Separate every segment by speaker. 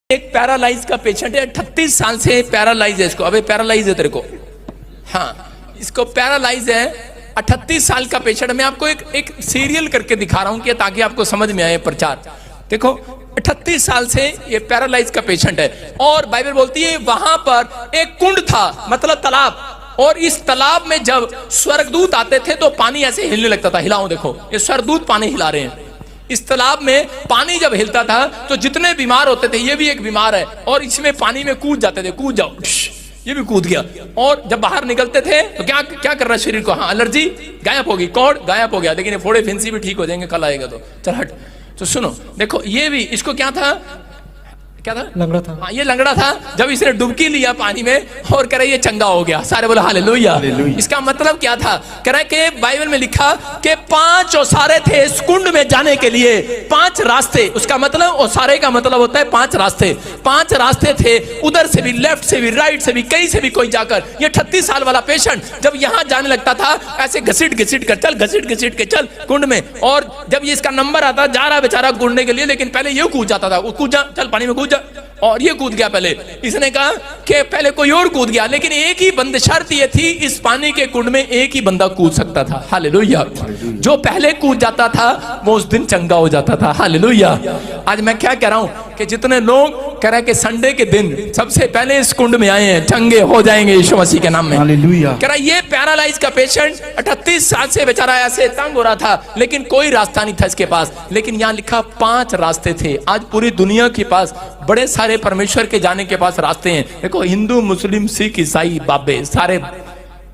Speaker 1: एक पैरालाइज का पेशेंट है, 38 साल से पैरालाइज है इसको। अबे पैरालाइज है तेरे को, हाँ इसको पैरालाइज है, 38 साल का पेशेंट। मैं आपको एक सीरियल करके दिखा रहा हूं कि ताकि आपको समझ में आए प्रचार। देखो 38 साल से ये पैरालाइज का पेशेंट है और बाइबल बोलती है वहां पर एक कुंड था, मतलब तालाब, और इस तालाब में जब स्वर्गदूत आते थे तो पानी ऐसे हिलने लगता था। हिलाओ देखो, ये स्वर्गदूत पानी हिला रहे हैं। इस तालाब में पानी जब हिलता था तो जितने बीमार होते थे, ये भी एक बीमार है, और इसमें पानी में कूद जाते थे, कूद जाओ, ये भी कूद गया। और जब बाहर निकलते थे तो क्या क्या कर रहा है शरीर को, हाँ एलर्जी गायब होगी, कॉर्ड गायब हो गया, लेकिन ये फोड़े फिंसी भी ठीक हो जाएंगे कल आएगा तो। चल हट। तो सुनो देखो, ये भी इसको क्या था, क्या था, लंगड़ा था। हाँ ये लंगड़ा था। जब इसने डुबकी लिया पानी में और कह रहा ये चंगा हो गया। सारे बोले हालेलुया। इसका मतलब क्या था, कह रहा कि बाइबल में लिखा कि 5 ओसारे थे इस कुंड में जाने के लिए, 5 रास्ते। उसका मतलब ओसारे का मतलब होता है 5 रास्ते। 5 रास्ते थे, उधर से भी, लेफ्ट से भी, राइट से भी, कहीं से भी कोई जाकर। ये 38 साल वाला पेशेंट जब यहाँ जाने लगता था ऐसे घसीट घसीट कर चल, घसीट घसीट के चल कुंड में। और जब ये इसका नंबर आता, जा रहा बेचारा कूदने के लिए, लेकिन पहले ये कूद जाता था, कूद जा, चल पानी में कूद जा, और ये कूद गया। पहले इसने कहा कि पहले कोई और कूद गया, लेकिन एक ही बंद शर्त ये थी, इस पानी के कुंड में एक ही बंदा कूद सकता था। हालेलुया। जो पहले कूद जाता था वो उस दिन चंगा हो जाता था। हालेलुया। आज मैं क्या कह रहा हूं कि जितने लोग कह रहे हैं कि संडे के दिन सबसे पहले इस कुंड में आए हैं, चंगे हो जाएंगे यीशु मसीह के नाम में। हालेलुया। कह रहा ये पैरालाइज का पेशेंट 38 साल से बेचारा ऐसे तंग हो रहा था, लेकिन कोई रास्ता नहीं था इसके पास। लेकिन यहां लिखा 5 रास्ते थे। आज पूरी दुनिया के पास बड़े सारे परमेश्वर के जाने के पास रास्ते हैं। देखो हिंदू, मुस्लिम, सिख, ईसाई, बाबे, सारे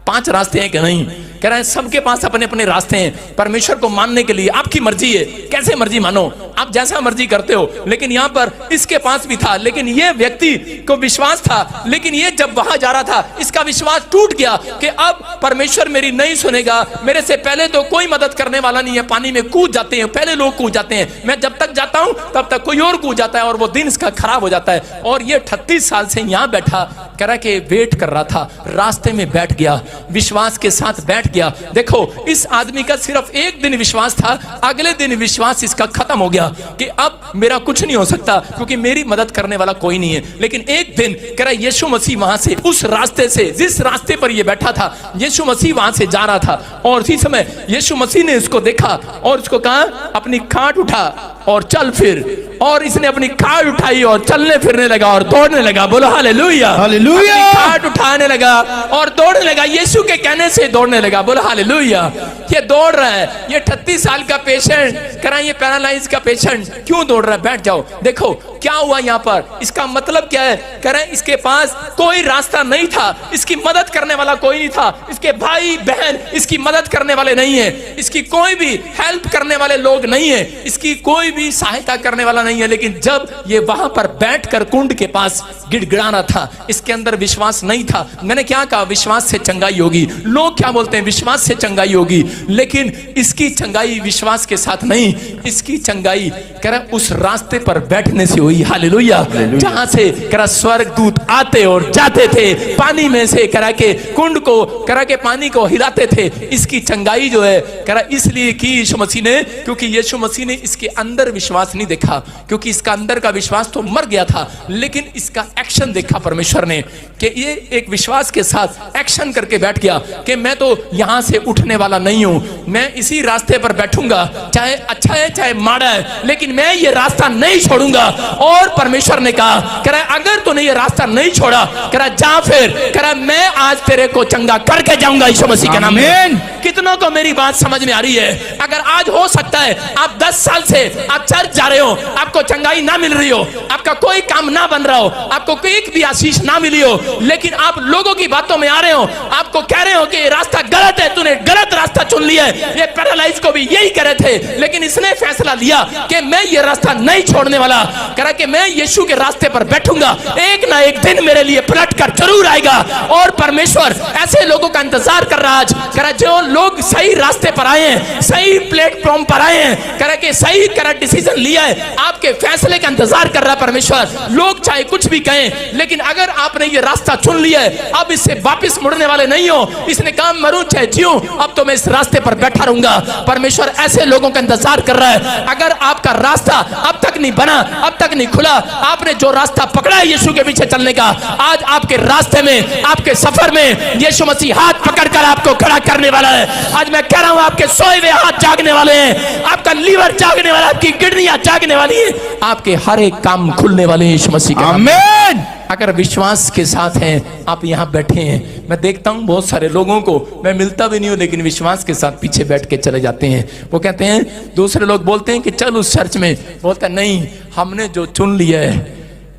Speaker 1: 5 रास्ते हैं कि नहीं? कह रहे हैं सबके पास अपने अपने रास्ते हैं परमेश्वर को मानने के लिए। आपकी मर्जी है, कैसे मर्जी मानो, आप जैसा मर्जी करते हो। लेकिन यहाँ पर इसके पास भी था, लेकिन ये व्यक्ति को विश्वास था, लेकिन ये जब वहां जा रहा था इसका विश्वास टूट गया कि अब परमेश्वर मेरी नहीं सुनेगा, मेरे से पहले तो कोई मदद करने वाला नहीं है। पानी में कूद जाते हैं, पहले लोग कूद जाते हैं, मैं जब तक जाता हूं तब तक कोई और कूद जाता है, और वो दिन इसका खराब हो जाता है। और ये 38 साल से यहाँ बैठा, कह रहा कि वेट कर रहा था, रास्ते में बैठ गया, विश्वास के साथ बैठ गया। देखो इस आदमी का सिर्फ एक दिन विश्वास था, अगले दिन विश्वास इसका खत्म हो गया कि अब मेरा कुछ नहीं हो सकता क्योंकि मेरी मदद करने वाला कोई नहीं है। लेकिन एक दिन कह रहा यीशु मसीह वहां से, उस रास्ते से, जिस रास्ते पर ये बैठा था, यीशु मसीह वहां से जा रहा था। और उसी समय यीशु मसीह ने इसको देखा और उसको कहा अपनी खाट उठा और चल फिर। और इसने अपनी खाट उठाई और चलने फिरने लगा और दौड़ने लगा। बोलो हालेलुया। हालेलुया। खाट उठाने लगा और दौड़ने लगा, यीशु के कहने से दौड़ने लगा। बोलो हालेलुया। ये दौड़ रहा है, ये 38 साल का पेशेंट, कह रहा है ये पैरालाइज का पेशेंट क्यों दौड़ रहा है? बैठ जाओ। देखो क्या हुआ यहाँ पर, इसका मतलब क्या है? कह रहे हैं इसके पास कोई रास्ता नहीं था, इसकी मदद करने वाला कोई नहीं था, इसके भाई बहन इसकी मदद करने वाले नहीं है, इसकी कोई भी हेल्प करने वाले लोग नहीं है, इसकी कोई भी सहायता करने वाला नहीं है। लेकिन जब ये वहां पर बैठकर कुंड के पास गिड़गिड़ाना था, इसके अंदर विश्वास नहीं था। मैंने क्या कहा, विश्वास से चंगाई होगी। लोग क्या बोलते हैं, विश्वास से चंगाई होगी, लेकिन इसकी चंगाई विश्वास के साथ नहीं, इसकी चंगाई कह रहा उस रास्ते पर बैठने से हुई। हालेलुया। जहां से कह रहा स्वर्गदूत आते और जाते थे पानी में से, कह रहा के कुंड को, कह रहा के पानी को हिलाते थे। इसकी चंगाई जो है कह रहा इसलिए की यीशु मसीह ने, क्योंकि यीशु मसीह ने इसके अंदर विश्वास नहीं देखा, क्योंकि इसका अंदर का विश्वास तो मर गया था, लेकिन इसका एक्शन देखा परमेश्वर ने कि ये एक विश्वास के साथ एक्शन करके बैठ गया कि मैं तो यहां से उठने वाला नहीं हूं, मैं इसी रास्ते पर बैठूंगा, चाहे अच्छा है चाहे माड़ा है, लेकिन मैं ये रास्ता नहीं छोड़ूंगा। और परमेश्वर ने कहा, कह रहा अगर तूने ये रास्ता नहीं छोड़ा, कह रहा जा फिर, कह रहा मैं आज तेरे को चंगा करके जाऊंगा यीशु मसीह के नाम में। कितनों को मेरी बात समझ में आ रही है? अगर आज हो सकता है आप 10 साल से आप चर्च जा रहे हो, आपको चंगाई ना मिल रही हो, आपका कोई काम ना बन रहा हो, आपको कोई एक भी आशीष ना मिली हो, लेकिन आप लोगों की बातों में आ रहे हो, आपको कह रहे हो कि ये रास्ता गलत है, तूने गलत रास्ता चुन लिया है। ये पैरालाइज को भी यही कह रहे थे, लेकिन इसने फैसला लिया कि मैं ये रास्ता नहीं छोड़ने वाला, कह रहा कि मैं यीशु के रास्ते पर बैठूंगा, एक ना एक दिन मेरे लिए पलट कर जरूर आएगा। और परमेश्वर ऐसे लोगों का इंतजार कर रहा आज, कह रहा जो लोग सही रास्ते पर आए हैं, सही प्लेटफॉर्म पर आए हैं, कह रहा कि सही कह रहा डिसीजन लिया है, आपके फैसले का इंतजार कर रहा है परमेश्वर। लोग चाहे कुछ भी कहें, लेकिन अगर आपने ये रास्ता चुन लिया है, अब इससे वापस मुड़ने वाले नहीं हो, इसने कहा मरूं चाहे जीऊं, अब तो मैं इस रास्ते पर बैठा रहूंगा। परमेश्वर ऐसे लोगों का इंतजार कर रहा है। अगर आपका रास्ता अब तक नहीं बना, अब तक नहीं खुला, आपने जो रास्ता पकड़ा है यीशु के पीछे चलने का, आज आपके रास्ते में, आपके सफर में यीशु मसीह हाथ पकड़कर आपको खड़ा करने वाला है। आज मैं कह रहा हूं, आपके सोए हुए हाथ जागने वाले हैं, आपका लीवर जागने वाला, आपकी किडनियां जागने वाली है, आपके हर एक काम खुलने वाले हैं यीशु मसीह के नाम में। आमीन। अगर विश्वास के साथ हैं, आप यहाँ बैठे हैं, मैं देखता हूँ बहुत सारे लोगों को, मैं मिलता भी नहीं हूँ, लेकिन विश्वास के साथ पीछे बैठ के चले जाते हैं। वो कहते हैं, दूसरे लोग बोलते हैं कि चल उस चर्च में, बोलता नहीं, हमने जो चुन लिया है,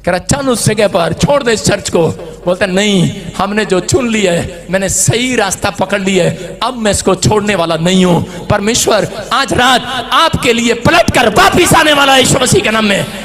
Speaker 1: कह रहा चल उस जगह पर, छोड़ दे इस चर्च को, बोलता नहीं, हमने जो चुन लिया है, मैंने सही रास्ता पकड़ लिया है, अब मैं इसको छोड़ने वाला नहीं हूं। परमेश्वर आज रात आपके लिए पलट कर वापिस आने वाला है यीशु मसीह के नाम में।